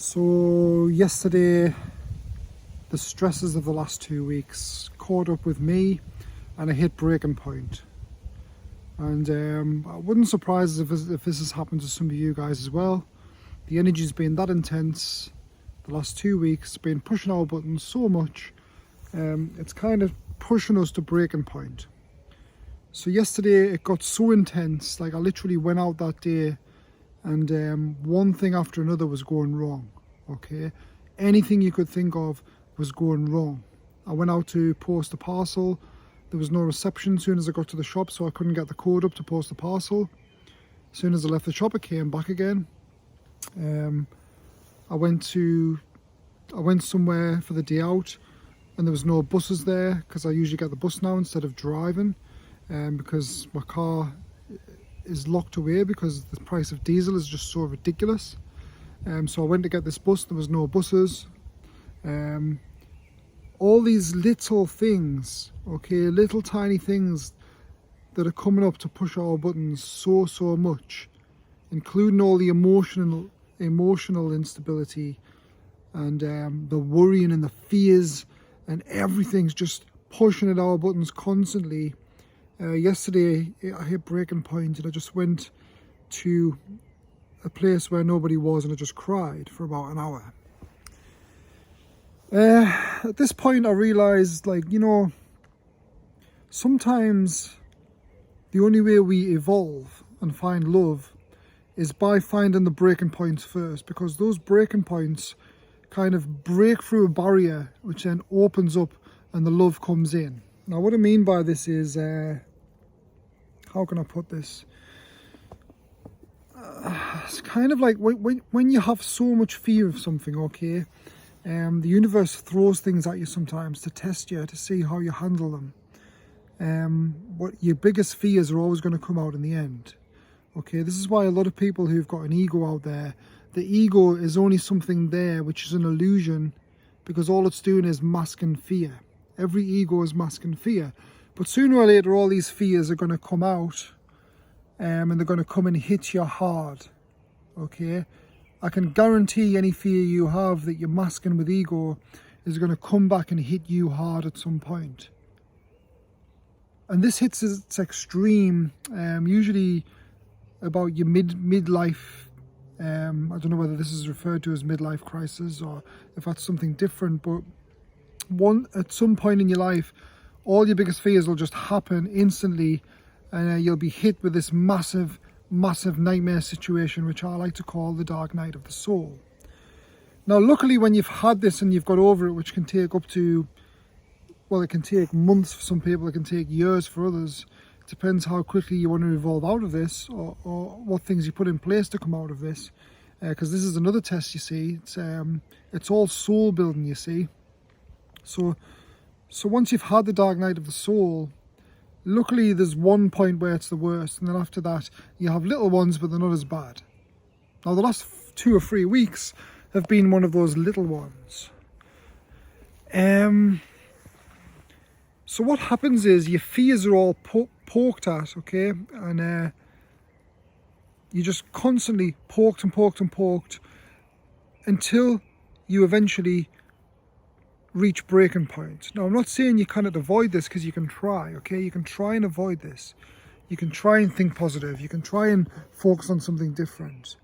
So yesterday, the stresses of the last 2 weeks caught up with me and I hit breaking point. And I wouldn't surprise us if this has happened to some of you guys as well. The energy's been that intense the last 2 weeks, been pushing our buttons so much. It's kind of pushing us to breaking point. So yesterday it got so intense, like I literally went out that day and one thing after another was going wrong. Okay, anything you could think of was going wrong. I went out to post a parcel. There was no reception as soon as I got to the shop, so I couldn't get the code up to post the parcel. As soon as I left the shop, it came back again. I went somewhere for the day out and there was no buses there, because I usually get the bus now instead of driving, because my car is locked away because the price of diesel is just so ridiculous. So I went to get this bus, there was no buses. All these little things, okay, little tiny things that are coming up to push our buttons so much, including all the emotional instability and the worrying and the fears, and everything's just pushing at our buttons constantly. Yesterday I hit breaking point and I just went to a place where nobody was and I just cried for about an hour. At this point I realised, sometimes the only way we evolve and find love is by finding the breaking points first, because those breaking points kind of break through a barrier which then opens up and the love comes in. Now what I mean by this is, how can I put this? It's kind of like when you have so much fear of something, okay, the universe throws things at you sometimes to test you, to see how you handle them. What your biggest fears are always going to come out in the end. Okay, this is why a lot of people who've got an ego out there, the ego is only something there which is an illusion, because all it's doing is masking fear. Every ego is masking fear. But sooner or later all these fears are going to come out, and they're going to come and hit you hard. Okay, I can guarantee any fear you have that you're masking with ego is going to come back and hit you hard at some point. And this hits its extreme, usually about your midlife. I don't know whether this is referred to as midlife crisis or if that's something different, but at some point in your life, all your biggest fears will just happen instantly, and you'll be hit with this massive nightmare situation, which I like to call the dark night of the soul. Now luckily, when you've had this and you've got over it, which can take up to, well, it can take months for some people, it can take years for others. It depends how quickly you want to evolve out of this, or what things you put in place to come out of this, because this is another test, you see. It's all soul building, you see. So once you've had the dark night of the soul, luckily there's one point where it's the worst, and then after that you have little ones, but they're not as bad. Now the last 2 or 3 weeks have been one of those little ones. So what happens is your fears are all poked at, okay, and you just constantly poked until you eventually reach breaking point. Now I'm not saying you cannot avoid this, because you can try, okay, you can try and avoid this, you can try and think positive, you can try and focus on something different,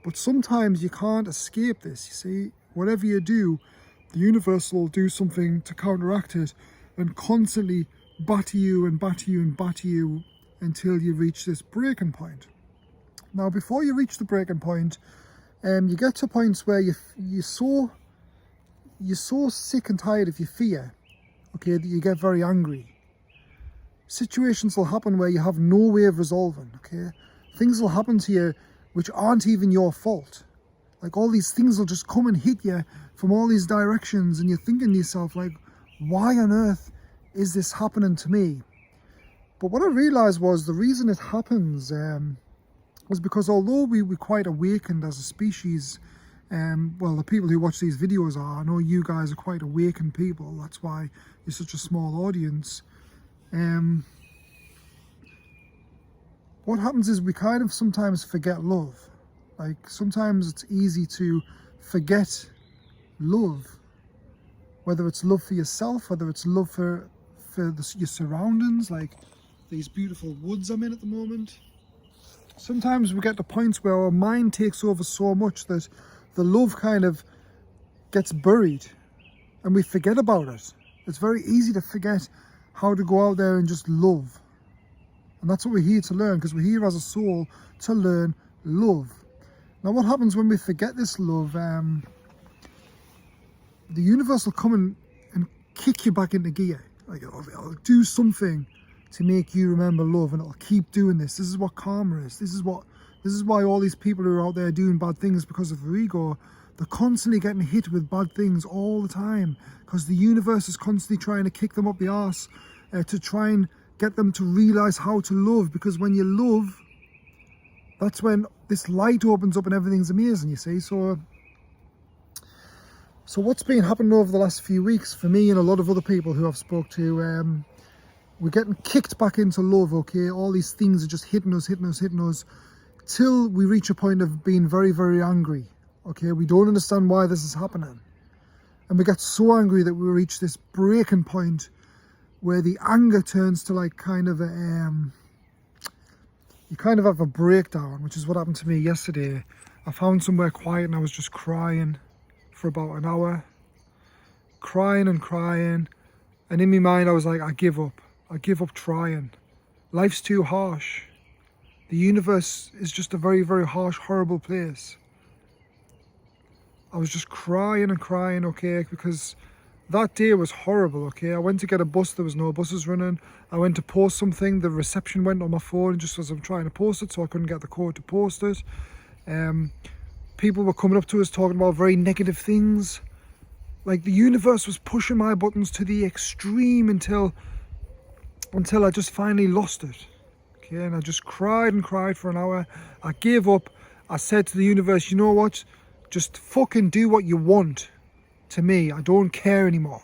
but sometimes you can't escape this, you see. Whatever you do, the universe will do something to counteract it and constantly batter you until you reach this breaking point. Now before you reach the breaking point, you get to points where you're so sick and tired of your fear, okay, that you get very angry. Situations will happen where you have no way of resolving, okay. Things will happen to you which aren't even your fault. Like, all these things will just come and hit you from all these directions, and you're thinking to yourself, like, why on earth is this happening to me? But what I realized was the reason it happens was because although we're quite awakened as a species, well, the people who watch these videos are, I know you guys are quite awakened people, that's why you're such a small audience. What happens is we kind of sometimes forget love. Like, sometimes it's easy to forget love, whether it's love for yourself, whether it's love for your surroundings, like these beautiful woods I'm in at the moment. Sometimes we get to points where our mind takes over so much that the love kind of gets buried and we forget about it. It's very easy to forget how to go out there and just love. And that's what we're here to learn, because we're here as a soul to learn love. Now what happens when we forget this love? The universe will come and kick you back into gear. Like it'll do something to make you remember love, and it'll keep doing this. This is what karma is. This is why all these people who are out there doing bad things because of their ego, they're constantly getting hit with bad things all the time, because the universe is constantly trying to kick them up the arse to try and get them to realize how to love. Because when you love, that's when this light opens up and everything's amazing, you see. So what's been happening over the last few weeks for me and a lot of other people who I've spoke to, we're getting kicked back into love, okay? All these things are just hitting us, till we reach a point of being very, very angry, okay? We don't understand why this is happening. And we get so angry that we reach this breaking point where the anger turns to like kind of a, you kind of have a breakdown, which is what happened to me yesterday. I found somewhere quiet and I was just crying for about an hour. Crying and crying. And in my mind I was like, I give up trying. Life's too harsh. The universe is just a very, very harsh, horrible place. I was just crying and crying, okay, because that day was horrible, okay. I went to get a bus, there was no buses running. I went to post something, the reception went on my phone just as I'm trying to post it, so I couldn't get the code to post it. People were coming up to us talking about very negative things. Like the universe was pushing my buttons to the extreme until I just finally lost it. Okay, and I just cried and cried for an hour. I gave up. I said to the universe, you know what? Just fucking do what you want to me. I don't care anymore.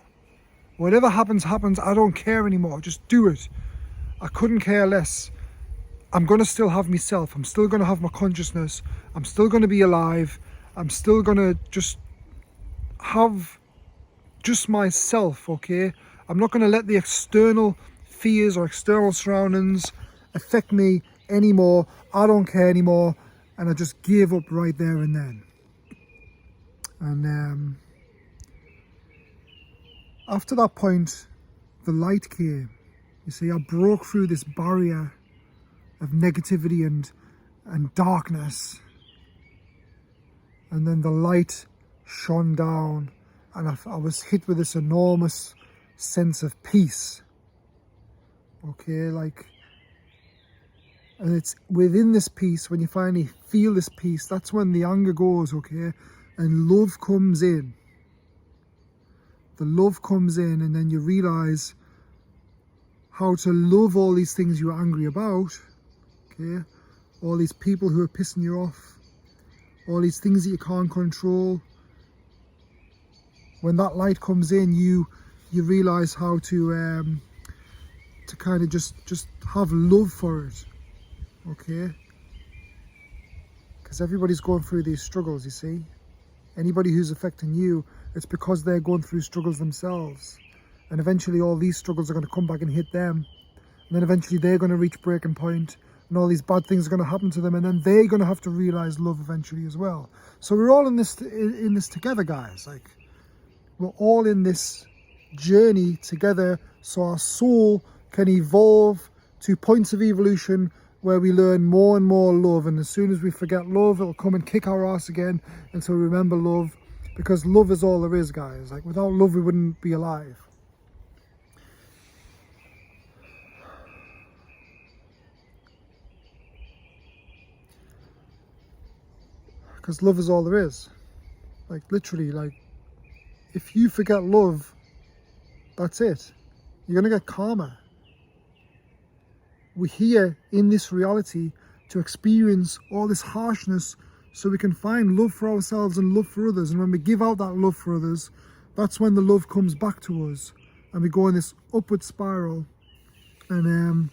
Whatever happens, happens. I don't care anymore. Just do it. I couldn't care less. I'm going to still have myself. I'm still going to have my consciousness. I'm still going to be alive. I'm still going to just have just myself, okay? I'm not going to let the external fears or external surroundings affect me anymore. I don't care anymore. And I just gave up right there and then. And after that point, the light came. You see, I broke through this barrier of negativity and darkness. And then the light shone down, and I was hit with this enormous sense of peace. Okay, like, and it's within this peace, when you finally feel this peace, that's when the anger goes, okay, and love comes in. The love comes in, and then you realize how to love all these things you're angry about, okay, all these people who are pissing you off, all these things that you can't control. When that light comes in, you realize how to kind of just have love for it, okay? Because everybody's going through these struggles, you see. Anybody who's affecting you, it's because they're going through struggles themselves. And eventually all these struggles are going to come back and hit them. And then eventually they're going to reach breaking point, and all these bad things are going to happen to them, and then they're going to have to realize love eventually as well. So we're all in this together, guys. Like, we're all in this journey together, so our soul can evolve to points of evolution where we learn more and more love. And as soon as we forget love, it'll come and kick our ass again until we remember love, because love is all there is, guys. Like, without love we wouldn't be alive. Because love is all there is. Like, literally, like, if you forget love, that's it. You're going to get karma. We're here in this reality to experience all this harshness so we can find love for ourselves and love for others. And when we give out that love for others, that's when the love comes back to us. And we go in this upward spiral. And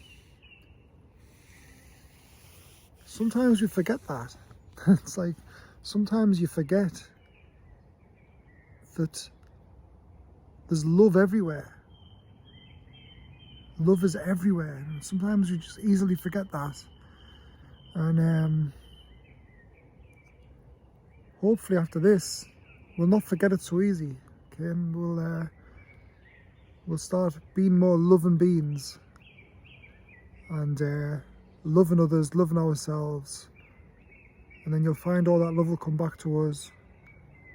sometimes we forget that. It's like, sometimes you forget that there's love everywhere. Love is everywhere. And sometimes we just easily forget that. And hopefully after this, we'll not forget it so easy. Okay, and we'll start being more loving beings, and loving others, loving ourselves. And then you'll find all that love will come back to us,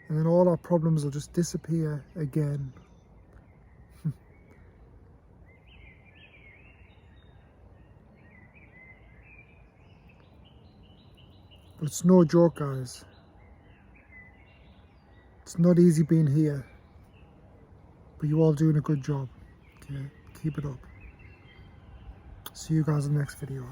and then all our problems will just disappear again. But it's no joke, guys. It's not easy being here, but you all doing a good job. Okay, keep it up. See you guys in the next video.